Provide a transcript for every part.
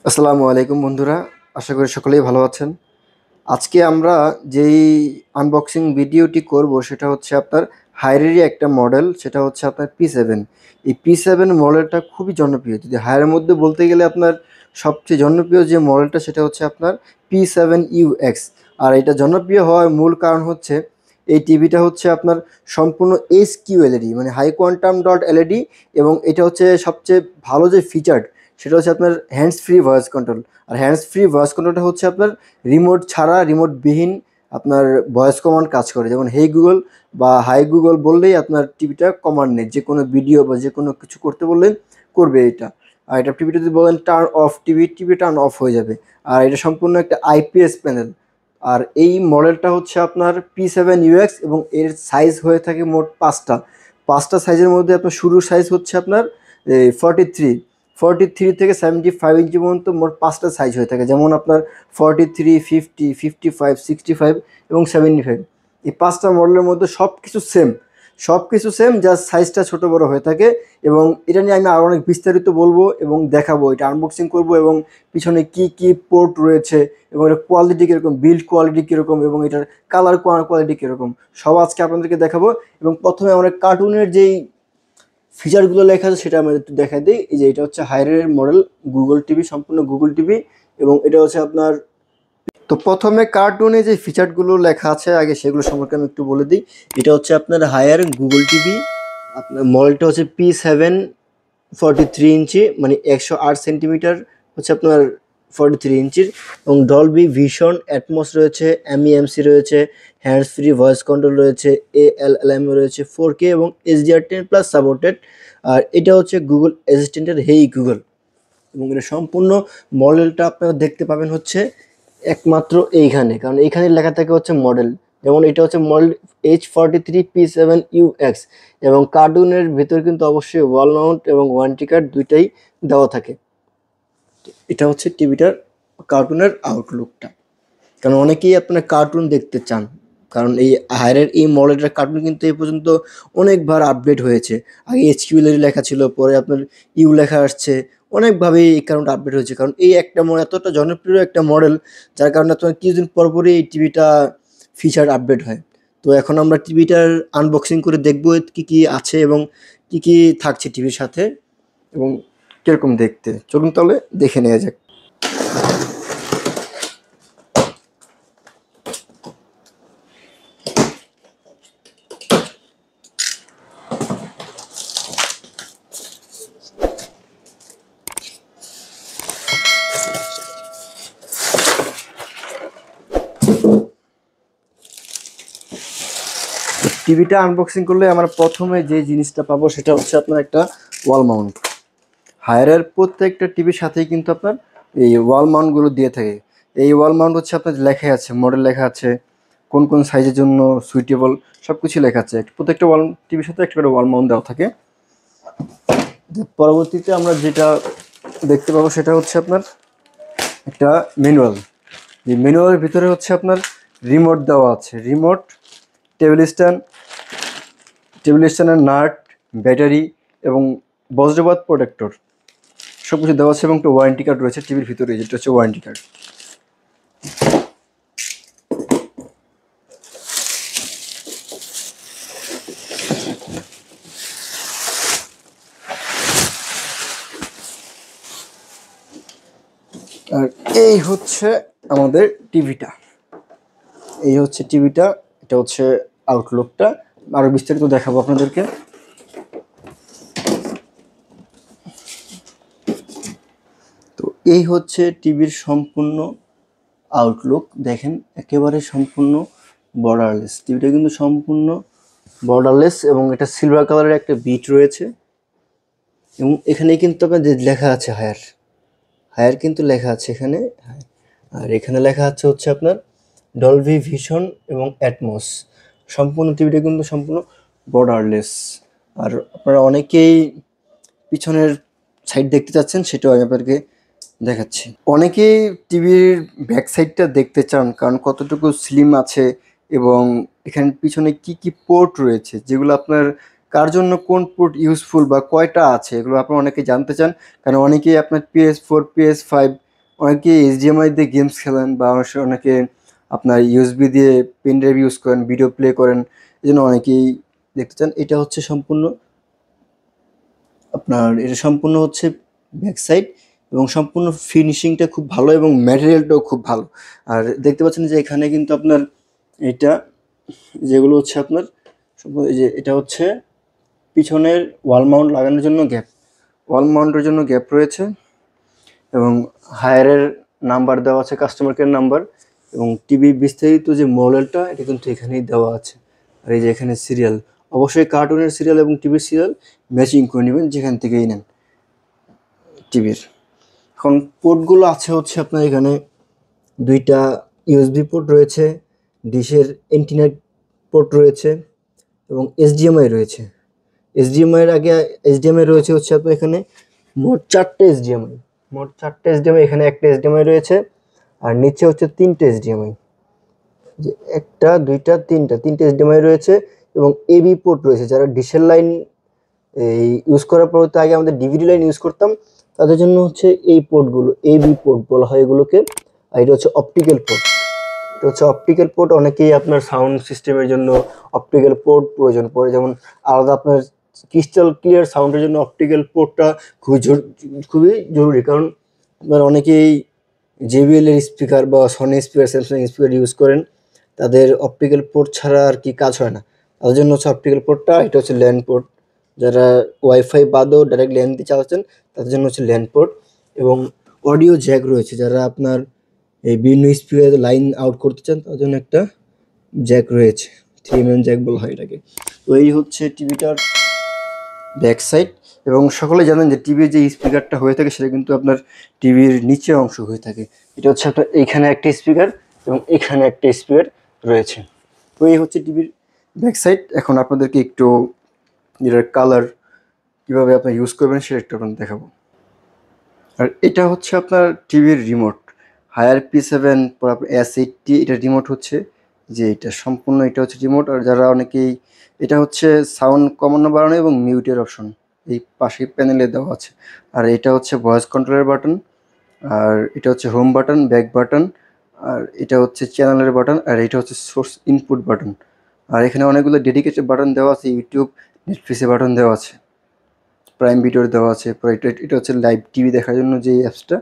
আসসালামু আলাইকুম বন্ধুরা, আশা করি সকলেই ভালো আছেন। আজকে আমরা যেই আনবক্সিং ভিডিওটি করব সেটা হচ্ছে আপনার হায়ারেরই একটা মডেল, সেটা হচ্ছে আপনার P7। এই P7 মডেলটা খুবই জনপ্রিয়। যদি হায়ারের মধ্যে বলতে গেলে আপনার সবচেয়ে জনপ্রিয় যে মডেলটা সেটা হচ্ছে আপনার P7UX। আর এটা জনপ্রিয় হওয়ার মূল কারণ হচ্ছে এই টিভিটা হচ্ছে আপনার সম্পূর্ণ HQLED মানে হাই কোয়ান্টাম ডট এলইডি, এবং এটা হচ্ছে সবচেয়ে ভালো যে ফিচার সেটা হচ্ছে আপনার হ্যান্ডস ফ্রি ভয়েস কন্ট্রোল। আর হ্যান্ডস ফ্রি ভয়েস কন্ট্রোলটা হচ্ছে আপনার রিমোট ছাড়া, রিমোটবিহীন আপনার ভয়েস কমান্ড কাজ করে। যেমন হেই গুগল বা হাই গুগল বললেই আপনার টিভিটা কমান্ড নেই, যে কোনো ভিডিও বা যে কোনো কিছু করতে বললেন করবে এটা। আর এটা টিভিটা যদি বলেন turn off TV turn off হয়ে যাবে। আর এটা সম্পূর্ণ একটা আইপিএস প্যানেল। আর এই মডেলটা হচ্ছে আপনার P7UX, এবং এর সাইজ হয়ে থাকে মোট পাঁচটা সাইজের মধ্যে আপনার শুরুর সাইজ হচ্ছে আপনার 43 থেকে 75 ইঞ্চি পর্যন্ত মোট পাঁচটা সাইজ হয়ে থাকে। যেমন আপনার 43, 50, 55, 65 এবং 75। এই পাঁচটা মডেলের মধ্যে সব কিছু সেম, জাস্ট সাইজটা ছোট বড় হয়ে থাকে। এবং এটা নিয়ে আমি আরও অনেক বিস্তারিত বলবো এবং দেখাবো, এটা আনবক্সিং করব, এবং পিছনে কি কি পোর্ট রয়েছে, এবং এটার কোয়ালিটি কীরকম, বিল্ড কোয়ালিটি কীরকম, এবং এটার কালার কোয়ালিটি কীরকম, সব আজকে আপনাদেরকে দেখাবো। এবং প্রথমে আমরা কার্টুনের যেই ফিচারগুলো লেখা আছে সেটা আমাদের একটু দেখা দিই। এই যে এটা হচ্ছে হায়ারের মডেল গুগল টিভি, সম্পূর্ণ গুগল টিভি, এবং এটা হচ্ছে আপনার। তো প্রথমে কার্টুনে যে ফিচারগুলো লেখা আছে আগে সেগুলো সম্পর্কে আমি একটু বলে দিই। এটা হচ্ছে আপনার হায়ার গুগল টিভি, আপনার মডেলটা হচ্ছে P7 43 ইঞ্চি, মানে 108 সেন্টিমিটার হচ্ছে আপনার 43 ইঞ্চির, এবং ডলবি ভিশন অ্যাটমস রয়েছে, এমইএমসি রয়েছে, হ্যান্ডস ফ্রি ভয়েস কন্ট্রোল রয়েছে, ALLM রয়েছে, 4K এবং HDR10+ সাপোর্টেড। আর এটা হচ্ছে গুগল অ্যাসিস্ট্যান্টের হেই গুগল, এবং এটা সম্পূর্ণ মডেলটা আপনারা দেখতে পাবেন হচ্ছে একমাত্র এইখানে, কারণ এইখানে লেখা থাকে হচ্ছে মডেল। যেমন এটা হচ্ছে মডেল H43P7UX, এবং কার্টুনের ভিতর কিন্তু অবশ্যই ওয়াল মাউন্ট এবং ওয়ারেন্টি কার্ড দুইটাই দেওয়া থাকে। এটা হচ্ছে টিভিটার কার্টুনের আউটলুকটা, কারণ অনেকেই আপনার কার্টুন দেখতে চান, কারণ এই হায়ারের এই মডেলটার কার্টুন কিন্তু এই পর্যন্ত অনেকবার আপডেট হয়েছে। আগে HQLED লেখা ছিল, পরে আপনার ইউ লেখা আসছে, অনেকভাবে এই কারণটা আপডেট হয়েছে। কারণ এই একটা মডেল এতটা জনপ্রিয় একটা মডেল, যার কারণে আপনার কিছুদিন পর পরই এই টিভিটা ফিচার আপডেট হয়। তো এখন আমরা টিভিটার আনবক্সিং করে দেখবো কি কি আছে এবং কি কি থাকছে টিভির সাথে, এবং কিরকম দেখতে। চলুন তাহলে দেখে নেওয়া যাক। টিভিটা আনবক্সিং করলে আমরা প্রথমে যে জিনিসটা পাবো সেটা হচ্ছে আপনার একটা ওয়াল মাউন্ট। হায়ারের প্রত্যেকটা টিভির সাথেই কিন্তু আপনার এই ওয়াল মাউন্টগুলো দিয়ে থাকে। এই ওয়াল মাউন্ট হচ্ছে আপনার লেখা আছে, মডেল লেখা আছে, কোন কোন সাইজের জন্য সুইটেবল, সব কিছু লেখা আছে। প্রত্যেকটা ওয়াল টিভির সাথে একটা করে ওয়াল মাউন্ট দেওয়া থাকে। পরবর্তীতে আমরা যেটা দেখতে পাবো সেটা হচ্ছে আপনার একটা ম্যানুয়াল। এই ম্যানুয়ালের ভিতরে হচ্ছে আপনার রিমোট দেওয়া আছে, রিমোট, টেবিল স্ট্যান্ডের নাট, ব্যাটারি এবং বজ্রপাত প্রোটেক্টর সব কিছু দেওয়া আছে, এবং একটা ওয়ারেন্টি কার্ড রয়েছে টিভির ভিতরে, যেটা হচ্ছে ওয়ারেন্টি কার্ড। আর এই হচ্ছে আমাদের টিভিটা, এটা হচ্ছে আউটলুকটা। আরও বিস্তারিত দেখাবো আপনাদেরকে। তো এই হচ্ছে টিভির সম্পূর্ণ আউটলুক, দেখেন একেবারে সম্পূর্ণ বর্ডারলেস। টিভিটা কিন্তু সম্পূর্ণ বর্ডারলেস, এবং এটা সিলভার কালারের একটা বিট রয়েছে, এবং এখানে কিন্তু আপনার লেখা আছে হায়ার কিন্তু লেখা আছে এখানে। আর এখানে লেখা আছে হচ্ছে আপনার ডলবি ভিশন এবং অ্যাটমস। সম্পূর্ণ টিভিটা কিন্তু সম্পূর্ণ বর্ডারলেস। আর আপনারা অনেকেই পিছনের সাইড দেখতে চাচ্ছেন, সেটাও আমি আপনাদেরকে দেখাচ্ছি। অনেকেই টিভির ব্যাক সাইডটা দেখতে চান, কারণ কতটুকু স্লিম আছে, এবং এখানে পিছনে কি কি পোর্ট রয়েছে, যেগুলো আপনার কার জন্য কোন পোর্ট ইউজফুল বা কয়টা আছে, এগুলো আপনারা অনেকেই জানতে চান। কারণ অনেকেই আপনার PS4, PS5 অনেকে এইচডিএমআই দিয়ে গেমস খেলেন বা অনেকে আপনার ইউএসবি দিয়ে পেন ড্রাইভ ইউজ করেন, ভিডিও প্লে করেন, এই জন্য অনেকেই দেখতে চান। এটা হচ্ছে সম্পূর্ণ হচ্ছে ব্যাক সাইড, এবং সম্পূর্ণ ফিনিশিংটা খুব ভালো এবং ম্যাটেরিয়ালটাও খুব ভালো। আর দেখতে পাচ্ছেন যে এখানে কিন্তু আপনার এটা যেগুলো হচ্ছে আপনার এই যে এটা হচ্ছে পিছনের ওয়াল মাউন্ট লাগানোর জন্য গ্যাপ, ওয়াল মাউন্টের জন্য গ্যাপ রয়েছে, এবং হায়ারের নাম্বার দেওয়া আছে, কাস্টমার কেয়ার নাম্বার, এবং টিভি বিস্তারিত যে মডেলটা এটা কিন্তু এখানেই দেওয়া আছে। আর এই যে এখানে সিরিয়াল, অবশ্যই কার্টুনের সিরিয়াল এবং টিভির সিরিয়াল ম্যাচিং করে নেবেন যেখান থেকেই নেন টিভির। এখন পোর্টগুলো আছে হচ্ছে আপনার এখানে দুইটা ইউএসবি পোর্ট রয়েছে, ডিশের এন্টিনা পোর্ট রয়েছে, এবং এইচডিএমআই রয়েছে। এইচডিএমআইয়ের আগে এইচডিএমআই রয়েছে হচ্ছে আপনার এখানে মোট চারটে এইচডিএমআই, এখানে একটা এইচডিএমআই রয়েছে, আর নিচে হচ্ছে তিনটে এইচডিএমআই, যে একটা দুইটা তিনটে এইচডিএমআই রয়েছে, এবং এবি পোর্ট রয়েছে। যারা ডিশের লাইন এই ইউজ করার পর তো আগে আমাদের ডিভিডি লাইন ইউজ করতাম, তাদের জন্য হচ্ছে এই পোর্টগুলো এবি পোর্ট বলা হয় এগুলোকে। আর এটা হচ্ছে অপটিক্যাল পোর্ট, এটা হচ্ছে অপটিক্যাল পোর্ট। অনেকেই আপনার সাউন্ড সিস্টেমের জন্য অপটিক্যাল পোর্ট প্রয়োজন পড়ে, যেমন আলাদা আপনার ক্রিস্টাল ক্লিয়ার সাউন্ডের জন্য অপটিক্যাল পোর্টটা খুবই জরুরি। কারণ অনেকেই জেবিএল এর স্পিকার বা Sony speaker, Samsung speaker use করেন, তাদের অপটিক্যাল পোর্ট ছাড়া আর কি কাজ হয় না, তাদের জন্য হচ্ছে অপটিক্যাল পোর্টটা। এটা হচ্ছে ল্যান্ড পোর্ট, যারা ওয়াইফাই বাদেও ডাইরেক্ট ল্যান দিয়ে চালাচ্ছেন তাদের জন্য হচ্ছে ল্যান্ড পোর্ট। এবং অডিও জ্যাক রয়েছে, যারা আপনার এই বিভিন্ন স্পিকার লাইন আউট করতে চান তার জন্য একটা জ্যাক রয়েছে, 3mm জ্যাক বলা হয় এটাকে। তো এই হচ্ছে টিভিটার ব্যাক সাইড। এবং সকলে জানেন যে টিভির যে স্পিকারটা হয়ে থাকে সেটা কিন্তু আপনার টিভির নিচে অংশ হয়ে থাকে। এটা হচ্ছে আপনার এইখানে একটা স্পিকার এবং এখানে একটা স্পিকার রয়েছে। তো এই হচ্ছে টিভির ব্যাক সাইড। এখন আপনাদেরকে একটু এটার কালার কীভাবে আপনি ইউজ করবেন সেটা একটু আপনার দেখাবো। আর এটা হচ্ছে আপনার টিভির রিমোট, হায়ার P7 পর আপনার S80, এটা রিমোট হচ্ছে যে এটা সম্পূর্ণ এটা হচ্ছে রিমোট। আর যারা অনেকেই এটা হচ্ছে সাউন্ড কমানো বাড়ানো এবং মিউটের অপশন এই পাশের প্যানেলে দেওয়া আছে। আর এটা হচ্ছে ভয়েস কন্ট্রোলের বাটন, আর এটা হচ্ছে হোম বাটন, ব্যাক বাটন, আর এটা হচ্ছে চ্যানেলের বাটন, আর এটা হচ্ছে সোর্স ইনপুট বাটন। আর এখানে অনেকগুলো ডেডিকেটেড বাটন দেওয়া আছে, ইউটিউব, নেটফ্লিক্সে বাটন দেওয়া আছে, প্রাইম ভিডিওর দেওয়া আছে। এটা হচ্ছে লাইভ টিভি দেখার জন্য যে অ্যাপসটা,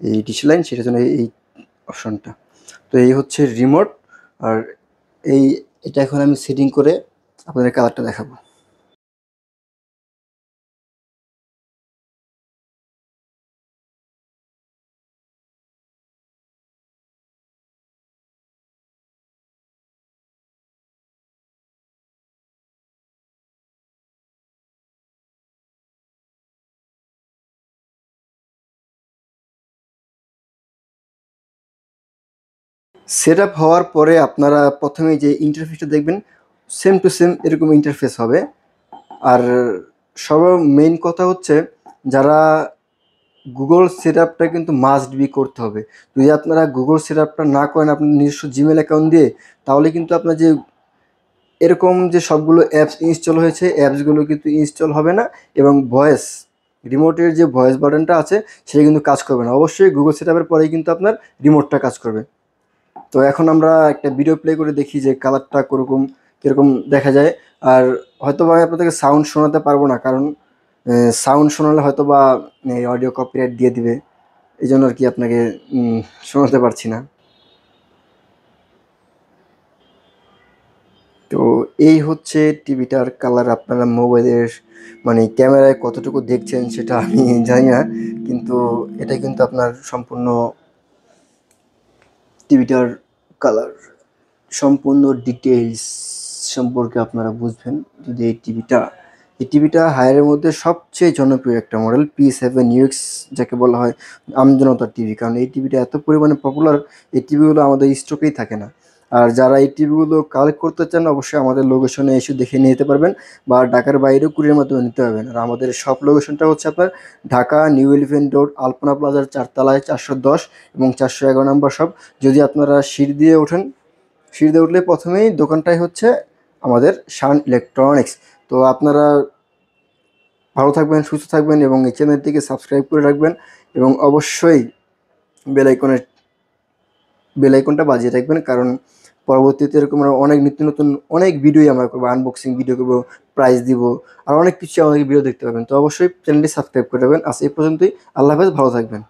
এই ডিশ লাইন, সেটার জন্য এই অপশনটা। তো এই হচ্ছে রিমোট। আর এটা এখন আমি সেটিং করে আপনাদের কালারটা দেখাবো। সেট আপ হওয়ার পরে আপনারা প্রথমে যে ইন্টারফেসটা দেখবেন সেম টু সেম এরকম ইন্টারফেস হবে। আর সব মেইন কথা হচ্ছে যারা গুগল সেট আপটা কিন্তু মাস্ট বি করতে হবে। যদি আপনারা গুগল সেট আপটা না করেন আপনার নিজস্ব জিমেল অ্যাকাউন্ট দিয়ে, তাহলে কিন্তু আপনার যে এরকম যে সবগুলো অ্যাপস ইনস্টল হয়েছে অ্যাপসগুলো কিন্তু ইনস্টল হবে না, এবং ভয়েস রিমোটের যে ভয়েস বাটনটা আছে সেটা কিন্তু কাজ করবে না। অবশ্যই গুগল সেট আপের পরেই কিন্তু আপনার রিমোটটা কাজ করবে। তো এখন আমরা একটা ভিডিও প্লে করে দেখি যে কালারটা কীরকম দেখা যায়। আর হয়তো বা আমি আপনাদেরকে সাউন্ড শোনাতে পারবো না, কারণ সাউন্ড শোনালে হয়তো বা অডিও কপিরাইট দিয়ে দিবে, এই জন্য আর কি আপনাকে শোনাতে পারছি না। তো এই হচ্ছে টিভিটার কালার। আপনারা মোবাইলের ক্যামেরায় কতটুকু দেখছেন সেটা আমি জানি না, কিন্তু এটা কিন্তু আপনার সম্পূর্ণ টিভিটার কালার। সম্পূর্ণ ডিটেইলস সম্পর্কে আপনারা বুঝবেন যদি এই টিভিটা হায়ারের মধ্যে সবচেয়ে জনপ্রিয় একটা মডেল P7UX, যাকে বলা হয় আমজনতার টিভি। কারণ এই টিভিটা এত পরিমাণে পপুলার, এই টিভিগুলো আমাদের স্টকেই থাকে না। আর যারা এই টিভিগুলো কালেক্ট করতে চান অবশ্যই আমাদের লোকেশনে এসে দেখে নিয়ে যেতে পারবেন, বা ঢাকার বাইরেও কুরিয়ার মাধ্যমে নিতে পারবেন। আর আমাদের শপ লোকেশনটা হচ্ছে আপনার ঢাকা নিউ এলিফ্যান্ট রোড, আলপনা প্লাজার 4তলায় 410 এবং 411 নম্বর শপ। যদি আপনারা সিঁড়ি দিয়ে উঠলে প্রথমেই দোকানটাই হচ্ছে আমাদের শান ইলেকট্রনিক্স। তো আপনারা ভালো থাকবেন, সুস্থ থাকবেন, এবং এই চ্যানেলটিকে সাবস্ক্রাইব করে রাখবেন, এবং অবশ্যই বেল আইকনের বেল আইকনটা বাজিয়ে রাখবেন, কারণ পরবর্তীতে এরকম আমরা অনেক নিত্য নতুন অনেক ভিডিওই আমরা করবো, আনবক্সিং ভিডিও করবো, প্রাইস দিব, আর অনেক কিছু আমাদের ভিডিও দেখতে পাবেন। তো অবশ্যই চ্যানেলটি সাবস্ক্রাইব করে দেবেন। আজ এই পর্যন্তই। আল্লাহ হাফেজ, ভালো থাকবেন।